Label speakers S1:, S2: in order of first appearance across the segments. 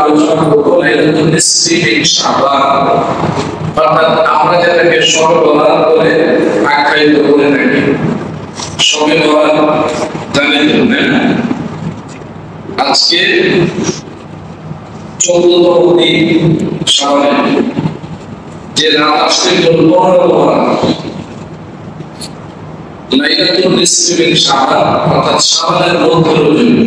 S1: আলোচনা করবো লাইলাতুল নিসফি মিন শাবান, অর্থাৎ আমরা যেটাকে শবে বরাত বলে আখ্যায়িত করে থাকি। শবে বরাত জানেন না? আজকে 14তম দিন শাবানের, যে রাত আসছে 15 বরাত, লাইলাতুল নিসফি মিন শাবান, অর্থাৎ শাবানের মধ্য রজনী।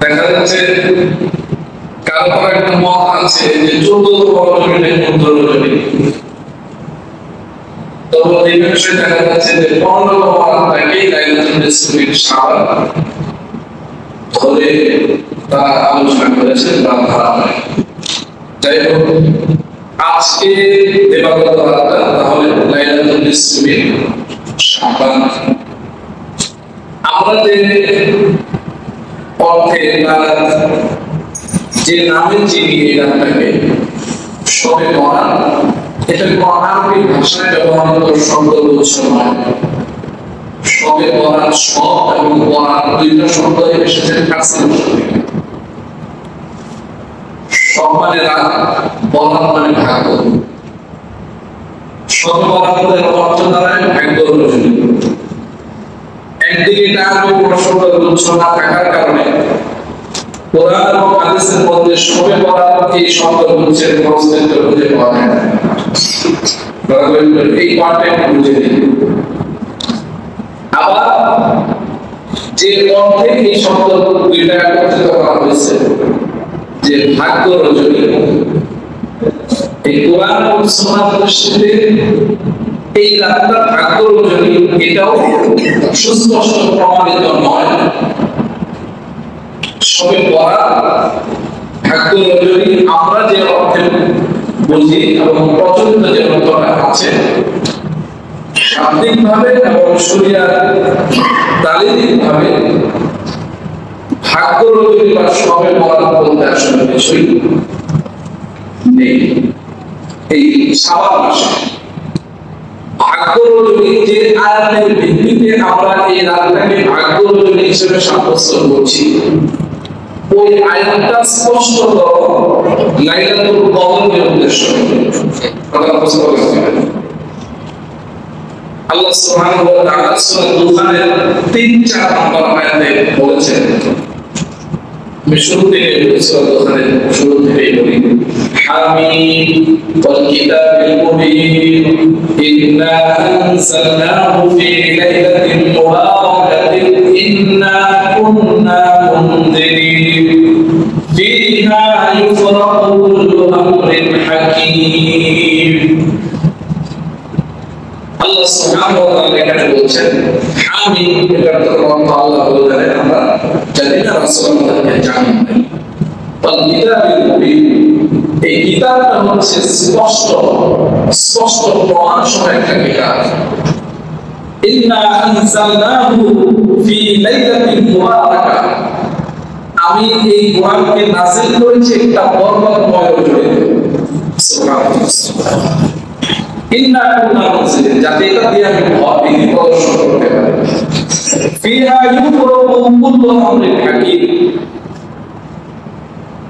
S1: দেখা যাচ্ছে কারো একটা মত আছে যে 14তম রজনীর মধ্য রজনী, তবে অধিকাংশ দেখা যাচ্ছে যে 15তম রাতটাকেই লাইলাতুল নিসফি মিন শাবান ধরে তারা আলোচনা করেছেন বা ধরা হয়। যাই হোক, আজকে দিবাগত রাতটা তাহলে লাইলাতুল নিসফি মিন শাবান। আমরা যে অর্থে বা যে নামে চিনি এই রাতটাকে শবে বরাত, এটা আরবি ভাষায় ব্যবহৃত শব্দগুচ্ছ নয়। শবে বরাত, শব এবং বরাত দুইটা শব্দ এসেছে ফার্সি ভাষা থেকে। শব মানে রাত, বরাত মানে ভাগ্য। শবে বরাতের অর্থ দ্বারায় ভাগ্য রজনী। একদিকে এটা আরবি শব্দগুচ্ছ না থাকার কারণে কোরআন এবং হাদিসের মধ্যে শবে বরাত এই শব্দগুচ্ছের অস্তিত্ব খুঁজে পাওয়া যায় না। এই পার্টটা বুঝে নিন। আবার যে অর্থে এই শব্দ দুইটা একত্রিত করা হয়েছে, যে ভাগ্য রজনী, এই কোরআন এবং সুন্নাহ দৃষ্টিতে এই রাতটা ভাগ্য রজনী, এটাও সুস্পষ্ট প্রমাণিত নয়। শবে বরাত ভাগ্য রজনী আমরা যে অর্থে বুঝি এবং প্রচলিত যে অর্থটা আছে, শাব্দিকভাবে এবং শরিয়ার তালিদিকভাবে ভাগ্য রজনী বা শবে বরাত বলতে আসলে কিছুই নেই। এই শাবান মাসে ভাগ্য রজনী যে আয়াতের ভিত্তিতে আমরা এই রাতটাকে ভাগ্য রজনী হিসেবে সাব্যস্ত করছি, ওই আয়াতটা স্পষ্ট লাইলাতুল কদরের উদ্দেশ্য। আল্লাহ সুবহানাহু ওয়া তাআলা সূরা দুখানের 3-4 নম্বর আয়াতে বলেছেন, আমি শুরু থেকে সূরা দুখানের শুরু থেকেই বলি, হামিম ওয়াল কিতাবিল মুবিন ইন্না আনজালনাহু ফি লাইলাতিন মুবারাকাতিন ইন্না কুন্না মুনজিরিন ফিহা ইউফরাকু কুল্লু আমরিন হাকীম। আল্লাহ সুবহানাহু ওয়া তাআলা এখানে বলছেন হামিম, এটার অর্থ আল্লাহ বলেন আমরা জানি না, রাসূলুল্লাহকে জানি না। ওয়াল কিতাবিল মুবিন, এই কিতাবটা হচ্ছে স্পষ্ট প্রমাণ সহ একটা কিতাব। ইন্না আনজালনাহু ফি লাইলাতিন মুবারাকা, আমি এই কোরআনকে নাযিল করেছি একটা বরকতময় রজনীতে। সুবহানাল্লাহ। ইন্না কুন্না মুনজিরিন, যাতে এটা দিয়ে আমি বিধি প্রদর্শন করতে পারি। ফিহা ইউফরাকু কুল্লু আমরিন হাকীম,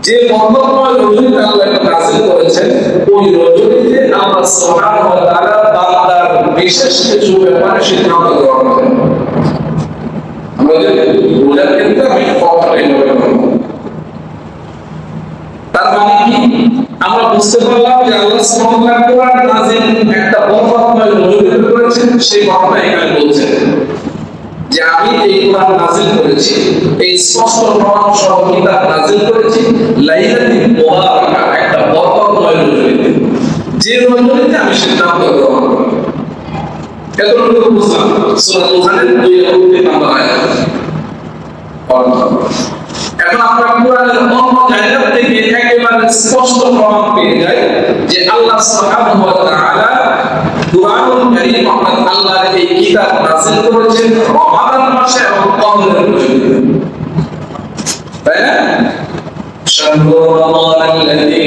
S1: যে বরকতময় রজনীতে আল্লাহ নাযিল করেছেন, ওই রজনীতে আল্লাহ সুবহানাহু ওয়া তাআলা বান্দার বিশেষ কিছু ব্যাপারে সিদ্ধান্ত গ্রহণ করেন। আমরা যে বোঝার ক্ষেত্রে আমি কথাটাই বলবো, তার মানে কি আমরা বুঝতে পারলাম যে আল্লাহ সুবহানাহু ওয়া তাআলা কোরআন নাযিল একটা বরকতময় রজনীতে করেছেন। সেই কথা এখানে বলছেন যে আমি এই কোরআন নাযিল করেছি, এই স্পষ্ট প্রমাণ সহ কিতাব নাযিল করেছি লাইলাতুল মুবারাকা, একটা বরকতময় রজনীতে, যে রজনীতে আমি সিদ্ধান্ত গ্রহণ করব। এতটুকু বুঝলাম সূরা দুখানের 2 নম্বর আয়াত। এখন আমরা কোরআনের অন্য জায়গা থেকে একেবারে স্পষ্ট প্রমাণ পেয়ে যাই যে আল্লাহ সুবহানাহু ওয়া তাআলা কুরআনুল কারীম অর্থাৎ আল্লাহর এই কিতাব নাযিল করেছেন রমাদান মাসে এবং কদরের রজনীতে। তাই না? شهر رمضان الذي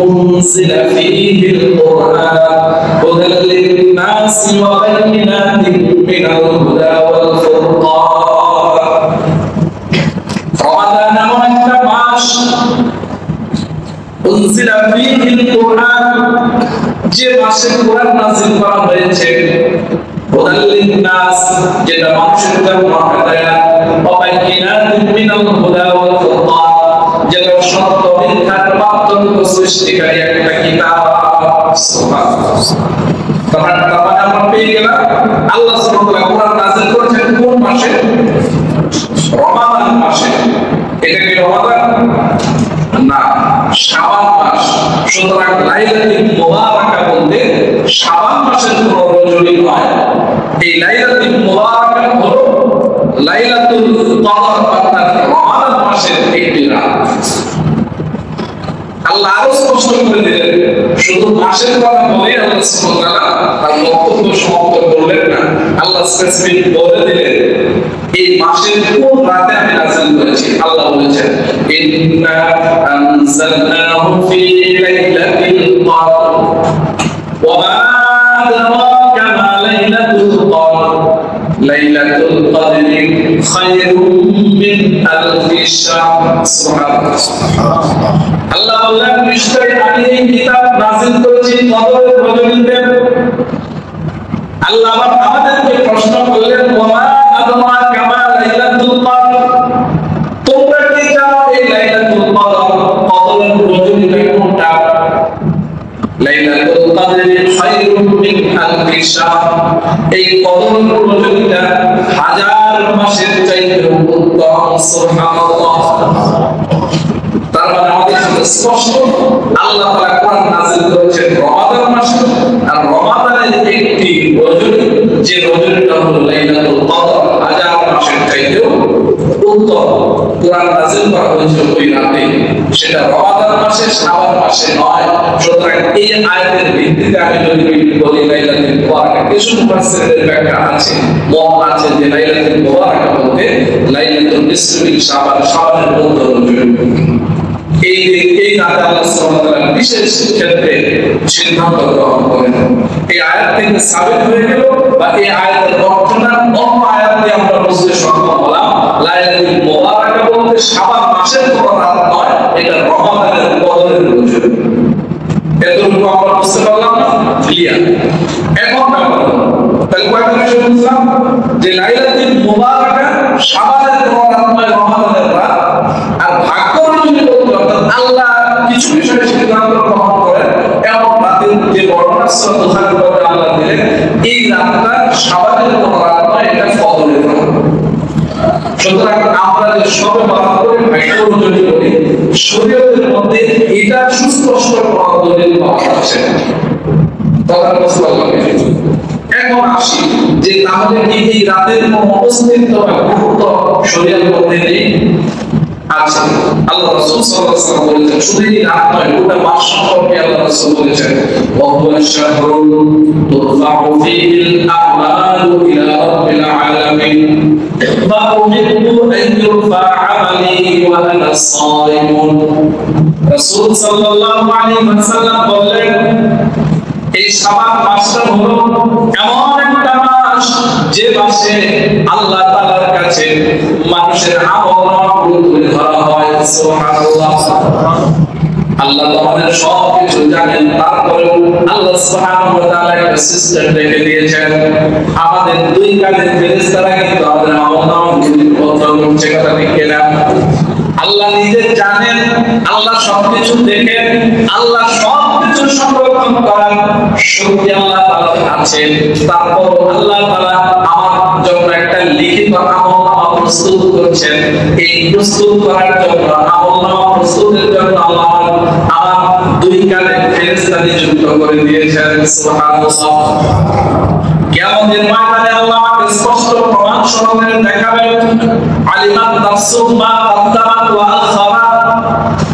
S1: أنزل فيه القرآن هدى للناس وبينات من الهدى والفرقان। رمضان উনজিলা ফীহিল কুরআন, যে মাসে কুরআন নাযিল করা হয়েছে, হুদাল লিন-নাস, যেটা মানুষের জন্য হেদায়েত, ওয়া বাইয়িনাতিন মিনাল হুদা ওয়াল ফুরকান, যেটা সত্য মিথ্যার পার্থক্য সৃষ্টিকারী একটা কিতাব। সুবহানাল্লাহ। তারপরে আমরা পেয়ে গেলাম আল্লাহ সুবহানাহু ওয়া তাআলা কুরআন নাযিল করেছেন কোন মাসে? রমাদান মাসে। এটা কি রমাদান? না, শাবান মাস। সুতরাং লাইলাতুল মুবারাকা বলতে শাবান মাসের কোন রজনী নয়। এই লাইলাতুল মুবারাকা হলো লাইলাতুল কদর, অর্থাৎ রমাদান মাসের একটি রাত। আল্লাহ আরো স্পষ্ট করে দিলেন, শুধু মাসের কথা বলে আল্লাহ সুবহানাহু ওয়া তাআলা তার বক্তব্য সমাপ্ত করলেন না, আল্লাহ স্পেসিফিক বলে দিলেন এই মাসের কোন রাতে আমি নাযিল করেছি। আল্লাহ বলেছেন, ইন্না আনজালনাহু ফি লাইলাতিল কদর ওয়া মা আদরাকা মা লাইলাতুল কদর লাইলাতুল কদরি খায়রুম মিন আলফি শাহর। সুবহানাল্লাহ। আল্লাহ বললেন, নিশ্চয়ই আমি এই কিতাব নাযিল করেছি কদরের রজনীতে। আল্লাহ আমাদেরকে প্রশ্ন করলেন, ওয়া মা আদরাকা মা লাইলাতুল কদর, তোমরা কি জানো এই লাইলাতুল কদর, কদরের রজনীটা কোনটা? লাইলাতুল কদরি খায়রুম মিন আলফি শাহর, এই কদরের রজনীটা হাজার মাসের চাইতে উত্তম। সুবহানাল্লাহ। তার মানে আমাদের সামনে স্পষ্ট আল্লাহ তাআলা কোরআন নাযিল করেছেন রমাদান মাসে, আর রমাদানের একটি রজনী, যে রজনীটা হলো লাইলাতুল কদর, হাজার মাসের চাইতেও উত্তম। কোরআন নাযিল করা হয়েছিল ওই রাতে, সেটা রমাদান মাসে, শাবান মাসে নয়। সুতরাং এই আয়াতের ভিত্তিতে আমি যদি বলি লাইলাতুল মুবারাকা, কিছু মুফাসসিরদের ব্যাখ্যা আছে, মত আছে যে লাইলাতুল মুবারাকা বলতে লাইলাতুল নিসফি মিন শাবান, শাবানের মধ্য রজনী। এই রাতে আল্লাহ সুবহানাহু ওয়া তাআলা বিশেষ ক্ষেত্রে সিদ্ধান্ত গ্রহণ করেন। এই আয়াত থেকে সাবিত হয়ে গেল, বা এই আয়াতের অর্থটা অন্য আয়াত দিয়ে আমরা বুঝতে সক্ষম হলাম, লাইলাতুল মুবারাকা বলতে শাবান মাসের কোন রাত নয়, এটা রমাদানের কদরের রজনী। এতটুকু আমরা বুঝতে পারলাম না? ক্লিয়ার? এখন ব্যাপার তাহলে কয়টা বিষয় বুঝলাম, যে লাইলাতুল মুবারাকা শাবানের কোন রাত নয়, রমাদানের রাত। আর ভাগ্য রজনী বলতে অর্থাৎ আল্লাহ কিছু বিষয়ে সিদ্ধান্ত গ্রহণ করেন, এমন রাতের যে বর্ণনা সূরা বুখারীর মধ্যে আল্লাহ দিলেন, এই রাতটা শাবানের কোন রাত নয়, এটা কদরের রাত। সুতরাং আমরা যে সবে বরাত করে ভাগ্য রজনী বলি, শরীয়তের মধ্যে এটা সুস্পষ্ট কোন দলিল পাওয়া যাচ্ছে না। কথা বুঝতে পারলাম? এখন আসি যে তাহলে কি এই রাতের কোন অস্তিত্ব বা গুরুত্ব শরীয়তের মধ্যে নেই? আছে। আল্লাহ রাসূল সাল্লাল্লাহু আলাইহি ওয়াসাল্লাম বলেছেন, শুধু এই রাত নয়, গোটা মাস সম্পর্কে আল্লাহ রাসূল বলেছেন, ওয়া হুয়া শাহরুন তুরফাউ ফীহিল আমালু ইলা রাব্বিল আলামিন ফা উমিরতু আন ইরফা আমালি ওয়া আনা সাইমুন। রাসূল সাল্লাল্লাহু আলাইহি ওয়াসাল্লাম বললেন, এই শাবান মাসটা হলো এমন একটা মাস, যে মাসে আল্লাহ তাআলার কাছে মানুষের আমলনামাগুলো তুলে ধরা হয়। সুবহানাল্লাহ। আল্লাহ আমাদের সবকিছু জানেন, তারপরেও আল্লাহ সুবহানাহু ওয়া তাআলা একটা সিস্টেম রেখে দিয়েছেন। আমাদের দুই কাঁধের ফেরেশতারা কিন্তু আমাদের আমলনামাগুলো পত্র করছে, কথা ঠিক কিনা? আল্লাহ নিজে জানেন, আল্লাহ সবকিছু দেখেন, আল্লাহ সবকিছু সংরক্ষণ করেন, শক্তি আল্লাহ তাআলার আছে। তারপর আল্লাহ তাআলা আমার জন্য একটা লিখিত আমলনামা প্রস্তুত করছেন। এই প্রস্তুত করার জন্য, আমলনামা প্রস্তুতের জন্য আল্লাহ আমার দুই কাঁধে ফেরেশতা নিযুক্ত করে দিয়েছেন। সুবহানাল্লাহ। কিয়ামতের ময়দানে আল্লাহ আমাকে স্পষ্ট প্রমাণ সহকারে দেখাবেন, আলিমাত নাফসুম মা কদ্দামাত ওয়া আখারাত,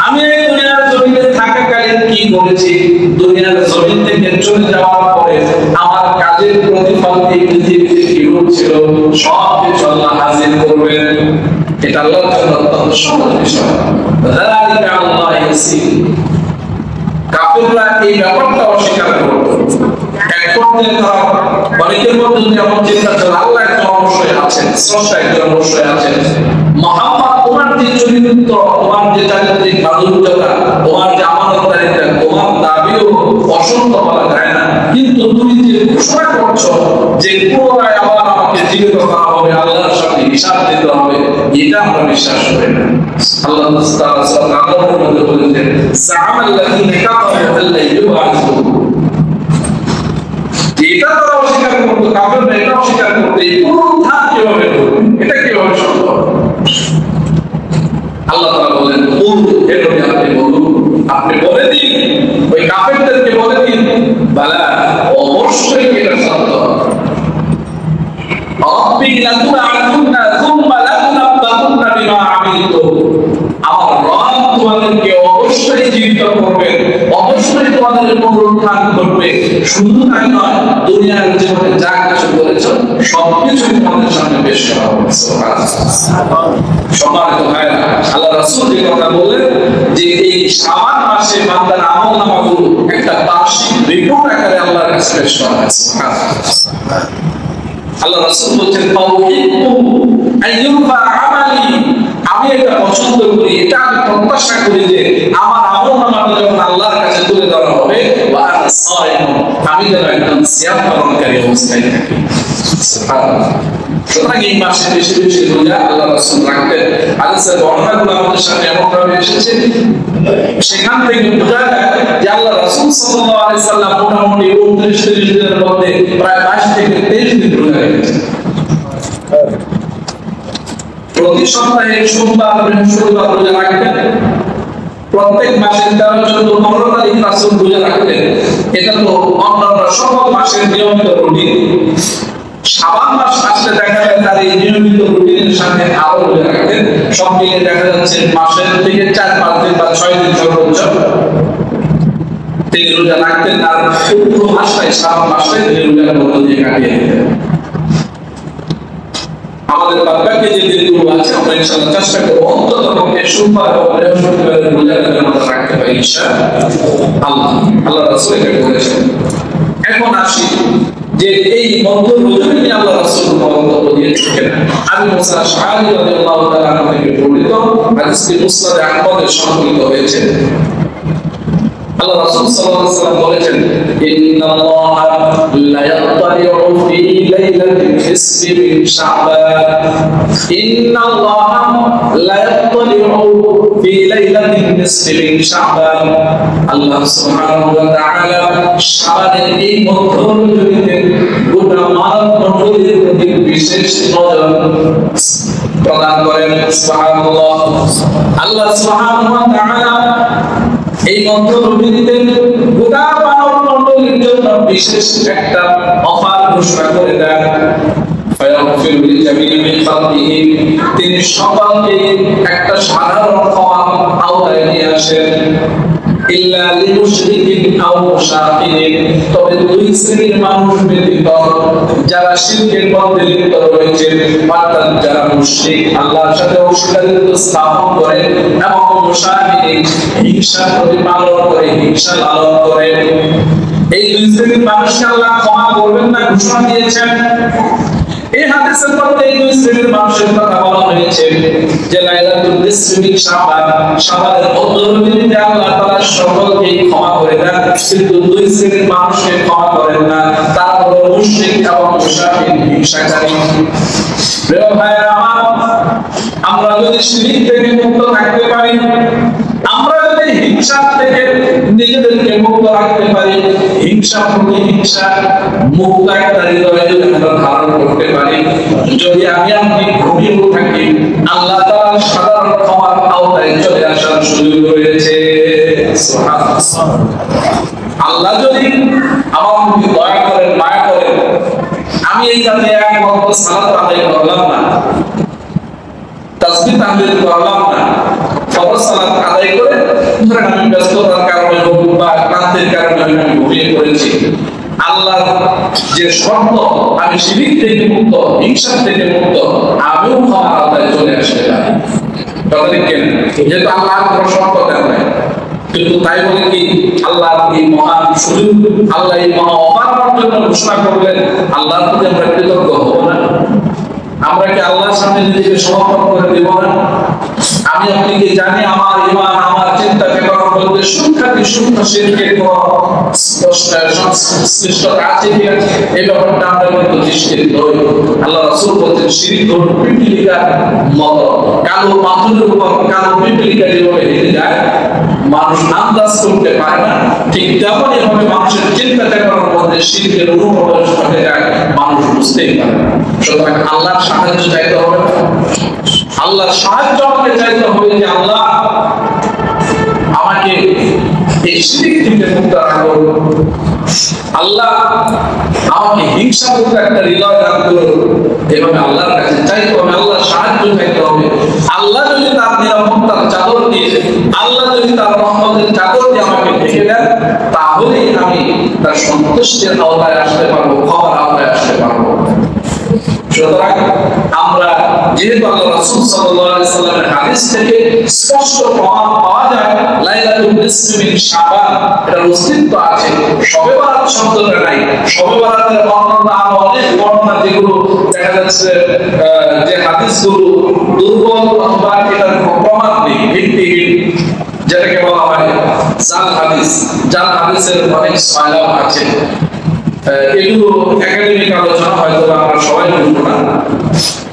S1: আমি এই দুনিয়ার জমিনে থাকাকালীন কি করেছি, দুনিয়ার জমিন থেকে চলে যাওয়ার পরে আমার কাজের প্রতিফল এই পৃথিবীতে কি ছিল, সব কিছু আল্লাহ হাজির করবেন। এটা আল্লাহর জন্য অত্যন্ত সহজ বিষয়। যালিকা আল্লাহ ইয়াসির। কাফিররা এই ব্যাপারটা অস্বীকার করত। এক পর্যায়ে তারা অনেকের মধ্যে যেমন চিন্তা ছিল, আল্লাহ একজন অবশ্যই আছেন, স্রষ্টা একজন অবশ্যই আছেন, মুহাম্মদ তোমার যে চরিত্র, তোমার যে চারিত্রিক মাধুর্যতা, তোমার যে আমানতদারিতা, ঘোষণা করছো যে পুনরায় আবার আমাকে জীবিত করা হবে, আল্লাহর সামনে হিসাব দিতে হবে, এটা আমরা বিশ্বাস করি না। আল্লাহ তাআলা সূরা আল-আনফালের মধ্যে বলেছেন সাআমাল্লাযীনা কাফারু আল্লা ইউবাসু, এটা তারা অস্বীকার করতো, কাফেররা এটা অস্বীকার করতো, এই পুনরুত্থান কিভাবে করবে, এটা কিভাবে সম্ভব? আল্লাহ তাআলা বলেন হে নবী আপনি বলুন, আপনি বলে দিন, ওই কাফেরদেরকে বলে দিন, বালা অবশ্যই এটা সত্য। রাব্বি লাতুআতুনা সুম্মা লাতুনাব্বাতুনা বিমা আমিলতুম, আমার রব তোমাদেরকে অবশ্যই জীবিত করবেন, অবশ্যই তোমাদের পুনরুত্থান করবে। শুধু তাই নয়, দুনিয়ার জীবনে যা কিছু করেছো সবকিছু তোমাদের সামনে পেশ করা হবে। সুবহানাল্লাহ। সম্মানিত ভাইরা, আল্লাহ রাসূল যে কথা বললেন যে এই শাবান মাসে বান্দার আমলনামাগুলো একটা বার্ষিক রিপোর্ট আকারে আল্লাহর কাছে পেশ করা হয়। সুবহানাল্লাহ। আল্লাহ রাসূল বলেন ফাউহিব্বু আইয়ুরফা আমালি, আমি এটা পছন্দ করি, এটা আমি প্রত্যাশা করি যে আমার আমলনামাটা যখন আল্লাহর কাছে তুলে ধরা হবে, ওয়া আনা সাইম, আমি যেন একদম সিয়াম পালনকারী অবস্থায় থাকি। সুবহানাল্লাহ। সুতরাং এই মাসে বেশি বেশি রোজা আল্লাহ রাসূল রাখতেন। হাদিসের বর্ণনাগুলো আমাদের সামনে এমনভাবে এসেছে, সেখান থেকে বোঝা যায় যে আল্লাহ রাসূল সাল্লাল্লাহু আলাইহি সাল্লাম মোটামুটি 29-30 দিনের মধ্যে প্রায় 22 থেকে 23 দিন রোজা রেখেছেন। প্রতি সপ্তাহে সোমবার বৃহস্পতিবার রোজা রাখতেন। প্রত্যেক মাসের 13, 14, 15 তারিখ রাসূল রোজা রাখতেন। এটা তো অন্যান্য সকল মাসের নিয়মিত রুটিন। শাবান মাস আসলে দেখা যায় তার এই নিয়মিত রুটিনের সাথে আরো রোজা রাখতেন। সব মিলে দেখা যাচ্ছে মাসের থেকে 4-5 দিন বা 6 দিন সর্বোচ্চ তিনি রোজা রাখতেন। আর পুরো মাসটাই, শাবান মাসটাই তিনি রোজার মধ্য দিয়ে কাটিয়ে দিতেন। আমাদের বাকি যে দিনগুলো আছে আমরা ইনশাআল্লাহ চেষ্টা করব অন্তত পক্ষে সোমবার ও বৃহস্পতিবারের রোজাটা যেন আমরা রাখতে পারি ইনশাআল্লাহ। আল্লাহ রাসূল এটা বলেছেন। এখন আসি যে এই মধ্য রজনী আল্লাহ রাসূল বক্তব্য দিয়ে থাকেন। আবু মুসা আশআরী রাদিয়াল্লাহু তাআলা আনহু থেকে বর্ণিত হাদিসটি মুসনাদ আহমদে সংকলিত হয়েছে। আল্লাহ রাসূল সাল্লাল্লাহু আলাইহি ওয়াসাল্লাম বলেছেন ইন্নাল্লাহা লা ইয়াত্তালিউ ফি লাইলাতিল নিসফি মিন শাবান, ইন্নাল্লাহা লা ইয়াত্তালিউ ফি লাইলাতিল নিসফি মিন শাবান, আল্লাহ সুবহানাহু ওয়া তাআলা শাবানের এই মধ্য রজনীতে গোটা মানব মণ্ডলীর প্রতি বিশেষ নজর প্রদান করেন। সুবহানাল্লাহ। আল্লাহ সুবহানাহু ওয়া তাআলা এই মধ্য রজনীতে গোটা মানব মণ্ডলীর জন্য বিশেষ একটা অফার ঘোষণা করে দেন। ফায়াগফিরু লিজামিই মিন খালকিহি, তিনি সকলকে একটা সাধারণ ক্ষমার আওতায় নিয়ে আসেন। ইল্লা লিলমুশরিকিন আও মুশাকিরিন, তবে দুই শ্রেণীর মানুষ ব্যতীত যারা শিরকের মধ্যে লিপ্ত রয়েছে, অর্থাৎ যারা মুশরিক, আল্লাহর সাথে অংশীদারিত্ব স্থাপন করে, এবং মুশাকিরিন, হিংসা প্রতিপালন করে, হিংসা লালন করে, এই দুই শ্রেণীর মানুষকে আল্লাহ ক্ষমা করবেন না ঘোষণা দিয়েছেন। এই হাদিসের মধ্যে এই দুই শ্রেণীর মানুষের কথা বলা হয়েছে যে লাইলাতুল নিসফি মিন শাবান, শাবানের মধ্য রজনীতে আল্লাহ তাআলা সকলকে ক্ষমা করে দেন, কিন্তু দুই শ্রেণীর মানুষকে ক্ষমা করেন না। তারা হলো মুশরিক এবং মুশাকির, হিংসাকারী। প্রিয় ভাইরা আমার, আমরা যদি শিরক থেকে মুক্ত থাকতে পারি, আমরা যদি হিংসা থেকে নিজেদেরকে মুক্ত রাখতে পারি, হিংসা প্রতিহিংসা মুক্ত একটা হৃদয় যদি আমরা ধারণ করতে পারি, যদি আমি আপনি ঘুমিয়ে থাকি, আল্লাহ তাআলা সাধারণ ক্ষমার আওতায় চলে আসার সুযোগ রয়েছে। আল্লাহ যদি আমার প্রতি দয়া করেন, মায়া করেন, আমি এই জাতে এক ওয়াক্ত সালাত আদায় করলাম না, তাসবিহ তাহলিল করলাম না, ফরজ সালাত আদায় করে ধরেন আমি ব্যস্ততার কারণে হোক বা ক্লান্তির কারণে আমি ঘুমিয়ে পড়েছি, আল্লাহর যে শর্ত আমি শিরক থেকে মুক্ত, হিংসা থেকে মুক্ত, আমিও ক্ষমার আওতায় চলে আসতে পারি। কথা ঠিক কেন? যেহেতু আল্লাহর কোনো শর্ত দেন নাই, কিন্তু তাই বলে কি আল্লাহ এই মহান সুযোগ, আল্লাহ এই মহা অফার আমার জন্য ঘোষণা করলেন, আল্লাহর প্রতি আমরা কৃতজ্ঞ হব না? আমরা কি আল্লাহর সামনে নিজেকে সমর্পণ করে দেব না? আমি আপনি কি জানি আমার ঈমান, আমার চিন্তা চেতনার মধ্যে সুখ্যাতি শুদ্ধ শিরকের কোন সংশ্লিষ্টতা আছে কিনা এই ব্যাপারটা আমরা কিন্তু নিশ্চিত নই। আল্লাহ রাসূল বলেন শিরক হলো পিপীলিকার মতো, কালো পাথরের উপর কালো পিপীলিকা যেভাবে হেঁটে যায় মানুষ আন্দাজ করতে পারে না, ঠিক তেমনই ভাবে মানুষের চিন্তা চেতনার মধ্যে শিরকের অনুপ্রবেশ ঘটে যায়, মানুষ বুঝতেই পারে না। সুতরাং আল্লাহর সাহায্য চাইতে হবে, আল্লাহর সাহায্য আমাকে চাইতে হবে যে আল্লাহ আমাকে এই শিরক থেকে মুক্ত রাখো, আল্লাহ আমাকে হিংসা মুক্ত একটা হৃদয় দান করো। এভাবে আল্লাহর কাছে চাইতে হবে, আল্লাহর সাহায্য চাইতে হবে। আল্লাহ যদি তার নিরাপত্তার চাদর দিয়ে, আল্লাহ যদি তার রহমতের চাদর দিয়ে আমাকে ঢেকে দেন, তাহলেই আমি তার সন্তুষ্টির আওতায় আসতে পারবো, ক্ষমার আওতায় আসতে পারবো। সুতরাং আমরা যেহেতু আল্লাহ রাসূল সাল্লাল্লাহু আলাইহি সাল্লামের হাদিস থেকে স্পষ্ট প্রমাণ পাওয়া যায় লাইলাতুল নিসফি মিন শাবান এর অস্তিত্ব আছে, শবে বরাত শব্দটা নাই। শবে বরাতের বর্ণনা আরো অনেক বর্ণনা যেগুলো দেখা যাচ্ছে যে হাদিসগুলো দুর্বল অথবা এটার প্রমাণ নেই, ভিত্তিহীন, যেটাকে বলা হয় জাল হাদিস। জাল হাদিসের অনেক সয়লাভ আছে, এগুলো একাডেমিক আলোচনা হয়তো আমরা সবাই বুঝবো না,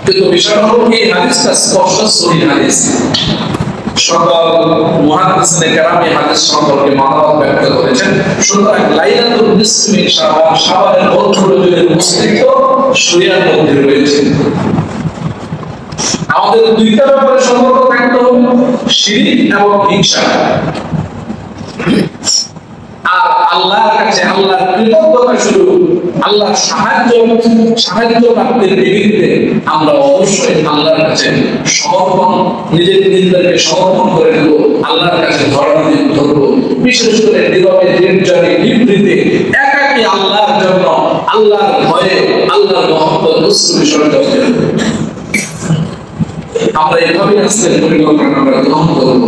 S1: কিন্তু বিষয় হলো এই হাদিসটা স্পষ্ট সহিহ হাদিস। সকল মুহাদ্দিসিনে কেরাম এই হাদিস সম্পর্কে মতামত ব্যক্ত করেছেন। সুতরাং লাইলাতুল নিসফি মিন শাবান, শাবানের মধ্য রজনীর অস্তিত্ব শরিয়ার মধ্যে রয়েছে। আমাদের দুইটা ব্যাপারে সতর্ক থাকতে হবে, শিরক এবং হিংসা। আর আল্লাহর কাছে আল্লাহর কৃতজ্ঞতা স্বরূপ আল্লাহর সাহায্য প্রাপ্তির নিমিত্তে আমরা অবশ্যই আল্লাহর কাছে সমর্পণ, নিজেদেরকে সমর্পণ করে দেব, আল্লাহর কাছে ধরবো। বিশেষ করে নীরবে নির্জনে নিভৃতে একাকী আল্লাহর জন্য, আল্লাহর ভয়ে, আল্লাহর মহব্বত অশ্রু বিসর্জন দেব। আমরা এভাবে আজকের পরিকল্পনা আমরা গ্রহণ করব,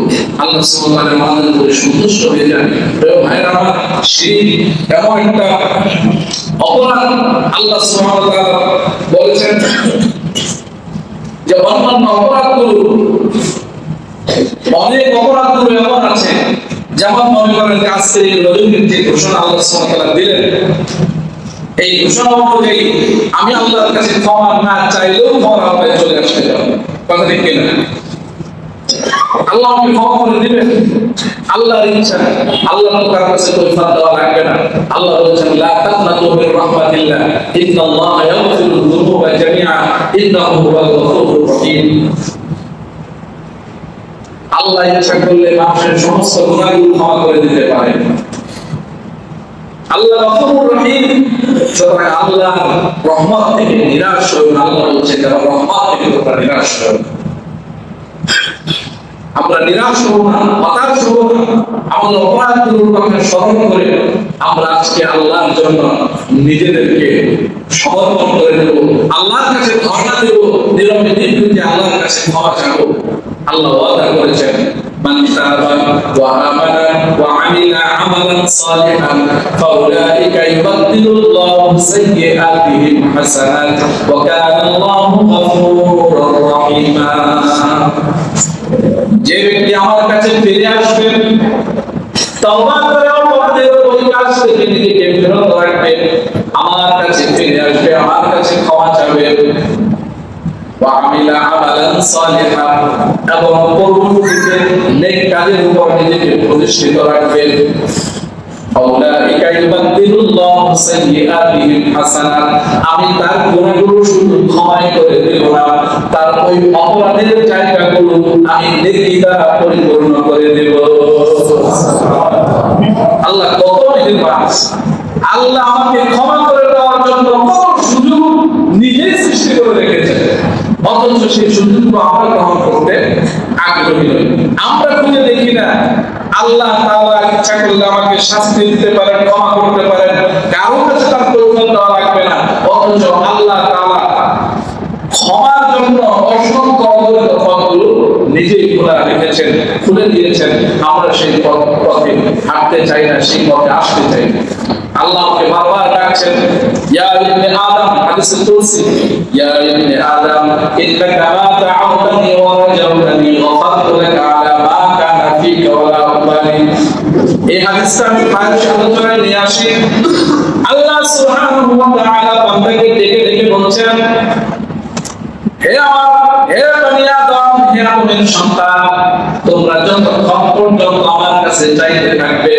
S1: আল্লাহ সুবহানাহু ওয়া তাআলা আমাদের উপরে সন্তুষ্ট হয়ে যান। ভাইরা আমার, শিরক এমন একটা অপরাধ, আল্লাহ সুবহানাহু ওয়া তাআলা বলেছেন যে অন্যান্য অপরাধগুলো, অনেক অপরাধগুলো এমন আছে, যেমন মনে করেন যে আজকের এই রজনীর যে ঘোষণা আল্লাহ সুবহানাহু ওয়া তাআলা দিলেন, এই ঘোষণা অনুযায়ী আমি আল্লাহর কাছে ক্ষমা না চাইলেও ক্ষমার আওতায় চলে আসতে যাব। কথা ঠিক কিনা? আল্লাহ আমাকে ক্ষমা করে দিবেন, আল্লাহর ইচ্ছা, আল্লাহ তার কাছে তৌফিক দেওয়া লাগবে না। আল্লাহ বলেছেন লা তাকনাতু মির রাহমাতিল্লাহ ইন্নাল্লাহা ইয়াগফিরুয যুনুবা জামিআ ইন্নাহু হুয়াল গফুরুর রহিম। আল্লাহ ইচ্ছা করলে মানুষের সমস্ত গুনাহগুলো ক্ষমা করে দিতে পারেন। আল্লাহ গফুরুর রহিম। সুতরাং আল্লাহ রহমত থেকে নিরাশ হইও না। আল্লাহ বলছে যারা রহমত থেকে তোমরা নিরাশ হও, আমরা নিরাশ হব না, হতাশ হব না। আমাদের অপরাধগুলোর কথা স্মরণ করে আমরা আজকে আল্লাহর জন্য নিজেদেরকে সমর্পণ করে দেব, আল্লাহর কাছে ধর্ণা দেব, নীরবে নির্বিঘ্নে আল্লাহর কাছে ক্ষমা চাইব। আল্লাহ ওয়াদা করেছেন মান তাবা ওয়া আমানা ওয়া আমিলা আমালান সালিহান ফাউলাইকা ইউবাদদিলুল্লাহু সাইয়্যাতিহিম হাসানাত ওয়া কানা আল্লাহু গফুরুর রহিমা। যে ব্যক্তি আমার কাছে ফিরে আসবে, তওবা করে অপরাধের ওই কাজ থেকে নিজেকে বিরত রাখবে, আমার কাছে ফিরে আসবে, আমার কাছে ক্ষমা চাইবে, ওয়া আমিলা আমালান সালিহান, এবং পরবর্তীতে নেক কাজের উপর নিজেকে প্রতিষ্ঠিত রাখবে, ফাউলাইকা ইউবাদদিলুল্লাহু সাইয়্যাতিহিম হাসানাত, আমি তার গুনাহগুলো শুধু ক্ষমা করে দেব না, তার ওই অপরাধের জায়গাগুলো আমি নেকি দ্বারা পরিপূর্ণ করে দেব। আল্লাহ কত মেহেরবান, আল্লাহ আমাকে ক্ষমা করে দেওয়ার জন্য কত সুযোগ নিজেই সৃষ্টি করে রেখেছেন, অথচ সেই সুযোগগুলো আমরা গ্রহণ করতে আগ্রহী নই। আমরা খুঁজে দেখি না আল্লাহ তাআলা ইচ্ছা করলে আমাকে শাস্তি দিতে পারেন, ক্ষমা করতে পারেন, কারো কাছে তার তৌফিক দেওয়া লাগবে না, অথচ আল্লাহ তাআলা ক্ষমার জন্য অসংখ্য অগণিত পথগুলো নিজেই খোলা রেখেছেন, খুলে দিয়েছেন। আমরা সেই পথে হাঁটতে চাই না, সেই পথে আসতে চাই না। আল্লাহকে বারবার ডাকছেন, ইয়া ইবনে আদম, হাদিসে কুদসি, ইয়া ইবনে আদম ইন্নাকা মা তা'উতানি ওয়া রাজাউতানি গফারতু লাকা আলা মা কানা ফিক ওয়ালা উবালি। এই হাদিসটা আমি প্রায় আলোচনায় নিয়ে আসি। আল্লাহ সুবহানাহু ওয়া তাআলা বান্দাকে ডেকে ডেকে বলছেন, হে বনি আদম, হে আদমের সন্তান, তোমরা যতক্ষণ পর্যন্ত আমার কাছে চাইতে থাকবে,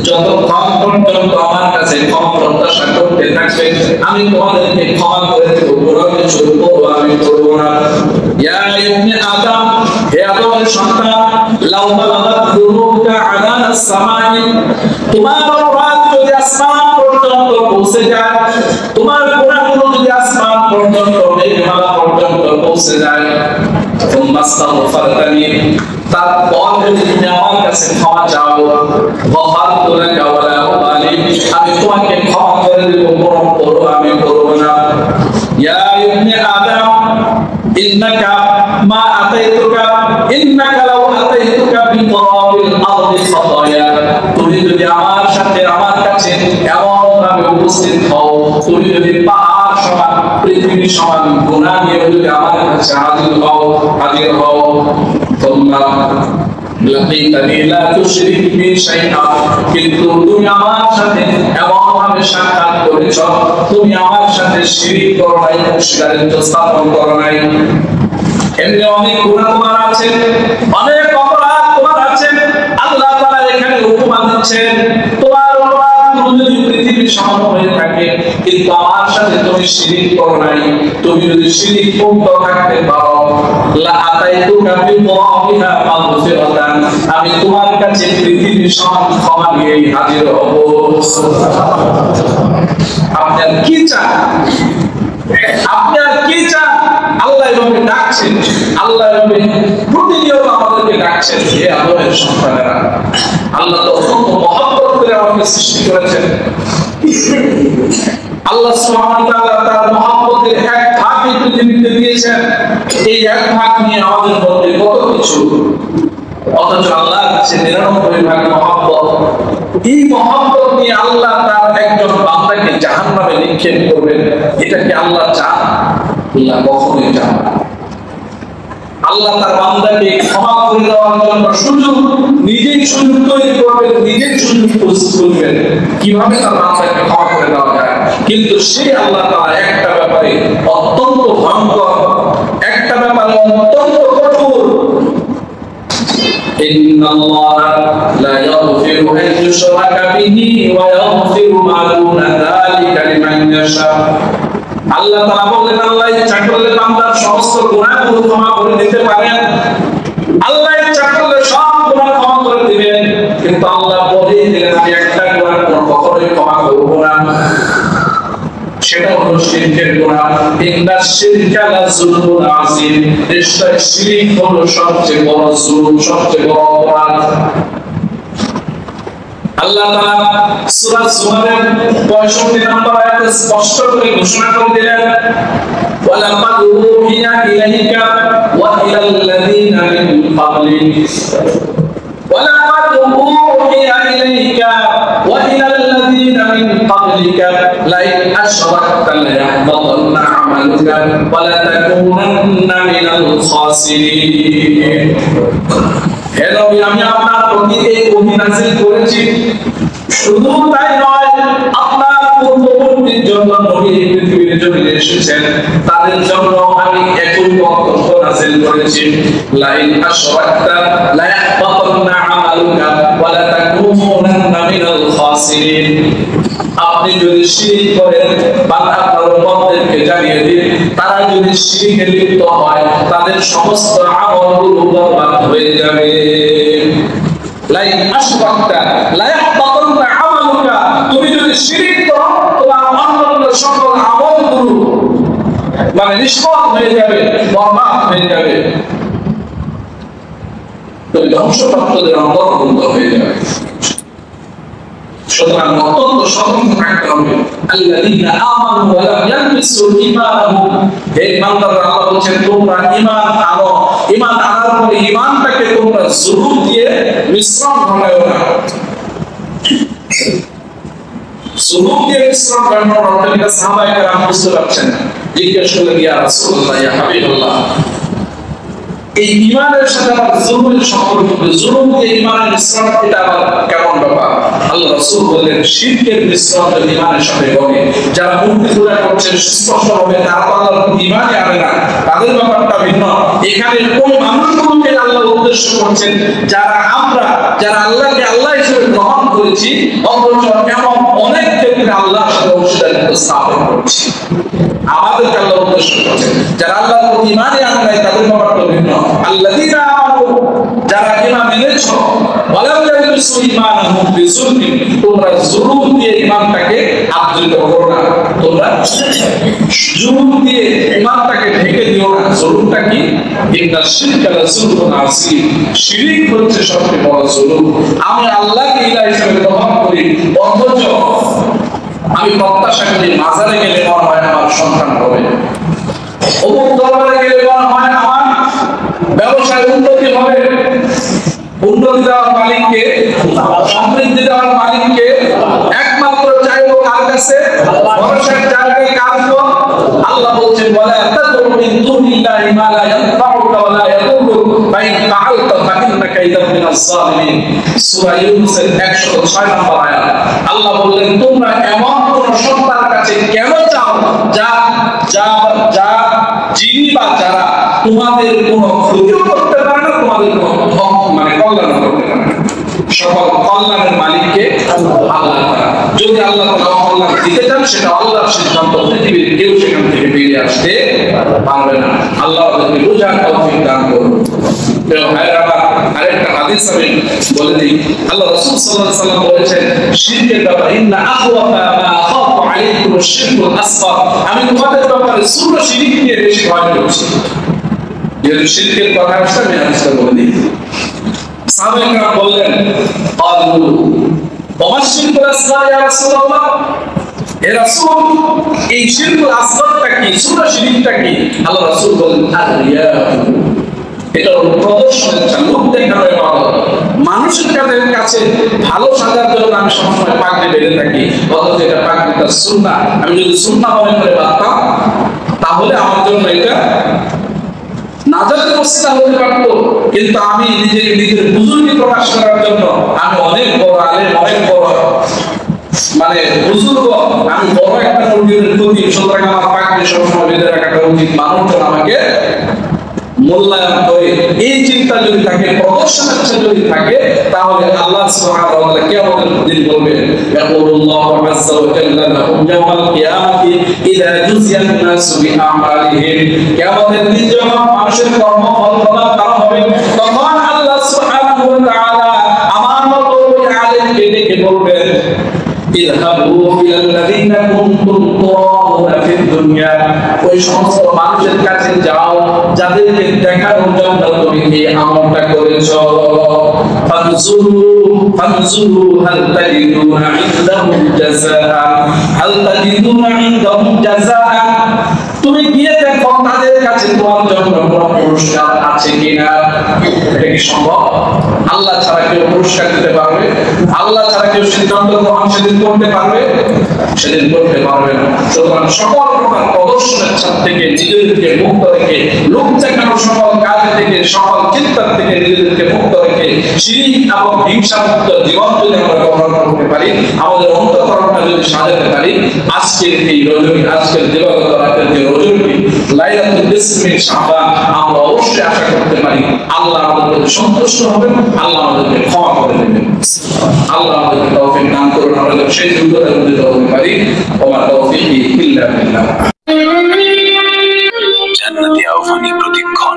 S1: যতক্ষণ পর্যন্ত আমার কাছে ক্ষমা প্রত্যাশা করতে থাকবে, আমি তোমাদেরকে ক্ষমা করে দেব, কোনো কিছু করবো আমি করব না। ইয়া ইবনে আদম, হে আদমের সন্তান, লাউ বালাগাত যুনুকা আলানাস সামাই, তোমার অপরাধ যদি আসমান পর্যন্ত পৌঁছে যায়, তোমার গুনাহগুলো যদি আসমান পর্যন্ত, মেঘমালা পর্যন্ত পৌঁছে যায়, ফাস্তাগফিরতানি, তারপর যদি তুমি আমার কাছে ক্ষমা চাও, গফারতু লাকা ওয়ালা উবালি, আমি তোমাকে ক্ষমা করে দেব, কোনো পরোয়া আমি করব না। ইয়া ইবনে আদম, ইন্নাকা মা আতাইতুকা, ইন্নাকা লাউ আতাইতুকা বিকরাবিল আরদি খাতায়া, তুমি যদি আমার সাথে আমার কাছে এমন ভাবে উপস্থিত হও, তুমি যদি পাহাড় সমান, পৃথিবী সমান গুনাহ নিয়ে যদি আমার কাছে হাজির হও, তোমরা লাকিতানি লা তুশরিক বি শাইআ, কিন্তু তুমি আমার সাথে এমন ভাবে সাক্ষাৎ করেছ, তুমি আমার সাথে শিরক করো নাই, অংশীদারিত্ব স্থাপন করো নাই। এমনি অনেক গুনাহ তোমার আছে, অনেক অপরাধ তোমার আছে। আল্লাহ তাআলা এখানে উপমা দিচ্ছেন, তোমার অপরাধ যদি পৃথিবীর সমান হয়ে থাকে, কিন্তু আমার সাথে তুমি শিরক করো নাই, তুমি যদি শিরক মুক্ত থাকতে পারো, লা আতাইতুকা বিকরাবিহা মাগফিরাতান, আমি তোমার কাছে পৃথিবীর সমান ক্ষমা নিয়ে হাজির হব। আপনার কি চান? আপনি আর কি চান? আল্লাহ এভাবে ডাকছেন, আল্লাহ এভাবে প্রতিনিয়ত আমাদেরকে ডাকছেন, হে আদমের সন্তানেরা। আল্লাহ তো অত্যন্ত মহব্বত করে আমাকে সৃষ্টি করেছেন। আল্লাহ সুবহানাহু ওয়া তাআলা তার মহব্বতের এক ভাগ পৃথিবীতে দিয়েছেন, এই এক ভাগ নিয়ে আমাদের মধ্যে কত কিছু, অথচ আল্লাহর কাছে 99 ভাগ মহব্বত। এই মহব্বত নিয়ে আল্লাহ তার একজন বান্দাকে জাহান্নামে নিক্ষেপ করবেন, এটা কি আল্লাহ চান? আল্লাহ কখনোই চান না। আল্লাহ তার বান্দাকে ক্ষমা করে দেওয়ার জন্য নিজেই সুযোগ তৈরি করবেন, নিজেই সুযোগ প্রস্তুত করবেন কিভাবে তার বান্দাকে ক্ষমা করে দেওয়া যায়। কিন্তু সেই আল্লাহ তাআলা একটা ব্যাপারে অত্যন্ত ভয়ঙ্কর, একটা ব্যাপারে অত্যন্ত কঠোর। ইন্নাল্লাহা লা ইয়াগফিরু আন ইউশরাকা বিহি ওয়া ইয়াগফিরু মা দুনা যালিকা লিমান ইয়াশা। আল্লাহ তাআলা বলেন, আল্লাহ ইচ্ছা করলে বান্দার সমস্ত গুনাহগুলো ক্ষমা করে দিতে পারেন, আল্লাহ ইচ্ছা করলে সব গুনাহ ক্ষমা করে দিবেন, কিন্তু আল্লাহ বলেই দিলেন আমি একটা গুনাহ কখনোই ক্ষমা করব না, সেটা হলো শিরকের গুনাহ। ইন্নাশ শিরকা লাযুলমুন আযীম, নিশ্চয় শিরক হলো সবচেয়ে বড় জুলুম, সবচেয়ে বড় অপরাধ। আল্লাহ তাআলা সূরা জুমারের 65 নম্বর আয়াতে স্পষ্ট করে ঘোষণা করে দিলেন, ওয়ালাকাদ উহিয়া ইলাইকা ওয়া ইলাল্লাযীনা মিন ক্বাবলিক, ওয়ালাকাদ উহিয়া ইলাইকা ওয়া ইলাল্লাযীনা মিন ক্বাবলিকা লাইন আশরাকতা লায়াহবাতান্না আমালুকা ওয়া লাতাকুনান্না মিনাল খাসিরিন। হে নবী, আমি আপনার প্রতি এই ওহী নাযিল করেছি, শুধু তাই নয়, আপনার পূর্ববর্তীর জন্য নবী এই পৃথিবীর জমিনে এসেছেন, তাদের জন্য আমি একই বক্তব্য নাযিল করেছি, লাইন আশরাকতা লায়াহবাতান্না আমালুকা ওয়া লাতাকুনান্না মিনাল খাসিরিন। আপনি যদি শিরক করেন, বা আপনার উম্মতদেরকে জানিয়ে দিন, তারা যদি শিরকে লিপ্ত হয়, তাদের সমস্ত আমলগুলো বরবাদ হয়ে যাবে। লাইন আশরাকতা লায়াহবাতান্না আমালুকা, তুমি যদি শিরক করো, তোমার অন্যান্য সকল আমলগুলো মানে নিষ্ফল হয়ে যাবে, বরবাদ হয়ে যাবে, তুমি ধ্বংসপ্রাপ্তদের অন্তর্ভুক্ত হয়ে যাবে। সুতরাং অত্যন্ত সতর্ক থাকতে হবে। আল্লাযীনা আমানু ওয়া লাম ইয়ালবিসু ঈমানাহুম, হে ইমানদাররা, আল্লাহ বলেন তোমরা ঈমান আনো, ঈমান আনার পরে ঈমানটাকে তোমরা জুলুম দিয়ে মিশ্রণ ঘটায়ো না। জুলুম দিয়ে মিশ্রণ ঘটানোর অর্থ সাহাবায়ে কেরাম বুঝতে পারছেন, জিজ্ঞেস করলেন ইয়া রাসূলুল্লাহ, ইয়া হাবিবাল্লাহ, এই ঈমানের সাথে আবার জুলুমের সম্পর্ক, জুলুম দিয়ে ঈমানের মিশ্রণ, এটা আবার কেমন ব্যাপার? আল্লাহ রাসূল বললেন শিরকের মিশ্রণ যদি ঈমানের সাথে ঘটে, যারা মূর্তি পূজা করছে সুস্পষ্টভাবে তারা তো আল্লাহর প্রতি ঈমানই আনে না, তাদের ব্যাপারটা ভিন্ন। এখানে কোন মানুষগুলোকে আল্লাহ উদ্দেশ্য করছেন? যারা আল্লাহকে আল্লাহ হিসেবে গ্রহণ করেছি, অথচ এমন অনেক ক্ষেত্রে আল্লাহর সাথে অংশীদারিত্ব স্থাপন করছি, আমাদেরকে আল্লাহ উদ্দেশ্য করছেন। যারা আল্লাহর প্রতি ঈমানই আনে নাই তাদের ব্যাপারটা ভিন্ন। আল্লাযীনা আমানু, যারা ঈমান এনেছো, ওয়ালাম ইয়ালবিসু ঈমানাহুম বিযুলমিন, তোমরা জুলুম দিয়ে ঈমানটাকে আবৃত করো না, তোমরা জুলুম দিয়ে ঈমানটাকে ঢেকে দিও না। জুলুমটা কি? ইন্নাশ শিরকা লাযুলমুন আযীম, শিরক হচ্ছে সবচেয়ে বড় জুলুম। আমি আল্লাহকে ইলাহ হিসেবে গ্রহণ করি, অথচ আমি প্রত্যাশা করি মাজারে গেলে মনে হয় আমার সন্তান হবে, অমুক দরবারে গেলে মনে হয় আমার ব্যবসায় উন্নতি হবে। উন্নতি দেওয়ার মালিককে, সমৃদ্ধি দেওয়ার মালিককে, একমাত্র চাইবো কার কাছে? ভরসার জায়গায় কাঁদবো। আল্লাহ বলছেন ওয়ালা তাদউ মিন দুনিল্লাহি মা লা ইয়ানফাউকা ওয়া লা ইয়াদুররুক ফা ইন ফাআলতা ফা ইন্নাকা ইযাম মিনাজ জালিমিন। সূরা ইউনূসের 106 নম্বর আয়াত। আল্লাহ বললেন তোমরা এমন কোন সত্তার কাছে কেন চাও যিনি বা যারা তোমাদের কোনো ক্ষতিও করতে পারে না, তোমাদের কোনো কল্যাণ করতে পারে না। সকল কল্যাণের মালিককে আল্লাহ তাআলা। যদি আল্লাহ তাআলা কল্যাণ দিতে চান সেটা আল্লাহর সিদ্ধান্ত, পৃথিবীর কেউ সেখান থেকে বেরিয়ে আসতে পারবে না। আল্লাহ আমাদেরকে বুঝার তৌফিক দান করুন। আরেকটা হাদিস আমি বলে দিই। আল্লাহ রাসূল সাল্লাল্লাহু আলাইহি ওয়াসাল্লাম বলেছেন শিরকের ব্যাপারে, ইন্না আখওয়াফা মা আখাফু আলাইকুম আশ-শিরকুল আসগর, আমি তোমাদের ব্যাপারে ছোট শিরক নিয়ে বেশি ভয় করছি। যেহেতু শিরকের কথা আসছে আমি হাদিসটা বলে দিই। সাহাবায়ে কেরাম বললেন ক্বালু ওয়া শিরকুল আসগর ইয়া রাসূলুল্লাহ, হে রাসূল এই শিরকুল আসগরটা কি, ছোট শিরকটা কি? আল্লাহ রাসূল বলেন আর-রিয়া, এটা প্রদর্শনের জন্য, লোক দেখানোর ইবাদত। মানুষের কাছে ভালো সাজার জন্য আমি সবসময় পাগড়ি বেঁধে থাকি, অথচ এটা পাগড়িটা সুন্নাহ। আমি যদি সুন্নাহ মনে করে বাঁধতাম তাহলে আমার জন্য এটা নাজাতের ওসিলা হতে পারত, কিন্তু আমি নিজের বুজুর্গি প্রকাশ করার জন্য আমি অনেক বড় আলেম, অনেক বড় বুজুর্গ, আমি বড় একটা মসজিদের খতিব, সুতরাং আমার পাগড়ি সবসময় বেঁধে রাখাটা উচিত, মানুষজন আমাকে মূল্যায়ন করে। এই চিন্তা যদি থাকে, প্রদর্শনের ইচ্ছা যদি থাকে, তাহলে আল্লাহ সুবহানাহু ওয়া তাআলা কিয়ামতের দিন বলবেন ইয়াকুলুল্লাহু আযজা ওয়া জাল্লা লাহুম ইয়াওমাল কিয়ামাতি ইযা জুজিয়ান নাসু বিআমালিহিম, কিয়ামতের দিন যখন মানুষের কর্মফল প্রদান করা হবে, তখন আল্লাহ সুবহানাহু ওয়া তাআলা আমার মতো ওই আলেমকে ডেকে বলবেন ইযহাবু ইলাল্লাযীনা কুনতুম তুরাউনা ফিদ দুনিয়া, ওই সমস্ত মানুষের কাছে যাও যাদেরকে দেখানোর জন্য তুমি এই আমলটা করেছো। ফানজুরু হাল তাজিদুনা ইনদাহুম জাযাআ, তুমি গিয়ে দেখো তাদের কাছে তোমার জন্য কোনো পুরস্কার আছে কিনা। এটা কি সম্ভব? আল্লাহ ছাড়া কেউ পুরস্কার দিতে পারবে? আল্লাহ ছাড়া কেউ সিদ্ধান্ত গ্রহণ সেদিন করতে পারবে? সেদিন করতে পারবে না। সুতরাং সকল প্রকার প্রদর্শনের ছাদ থেকে নিজেদেরকে মুক্ত রেখে, লোক দেখানোর সকল কাজ থেকে, সকল চিন্তা থেকে নিজেদেরকে মুক্ত রেখে শিরক এবং হিংসামুক্ত জীবন যদি আমরা গ্রহণ করতে পারি, আমাদের অন্তঃকরণটা যদি সাজাতে পারি, আজকের এই রজনী, আজকের দিবাগত রাতের যে রজনী লাইলাতুল নিসফি শাবান, আমরা অবশ্যই আশা করতে পারি আল্লাহ আমাদেরকে সন্তুষ্ট হবেন, আল্লাহ আমাদেরকে ক্ষমা করে দেবেন। আল্লাহ আমাদেরকে তৌফিক দান করুন, আমরা যেন সেই যোগ্যতার মধ্যে হতে পারি। ওয়া তৌফিকি ইল্লা বিল্লাহ।
S2: জান্নাতি আহ্বানী প্রতিক্ষণ।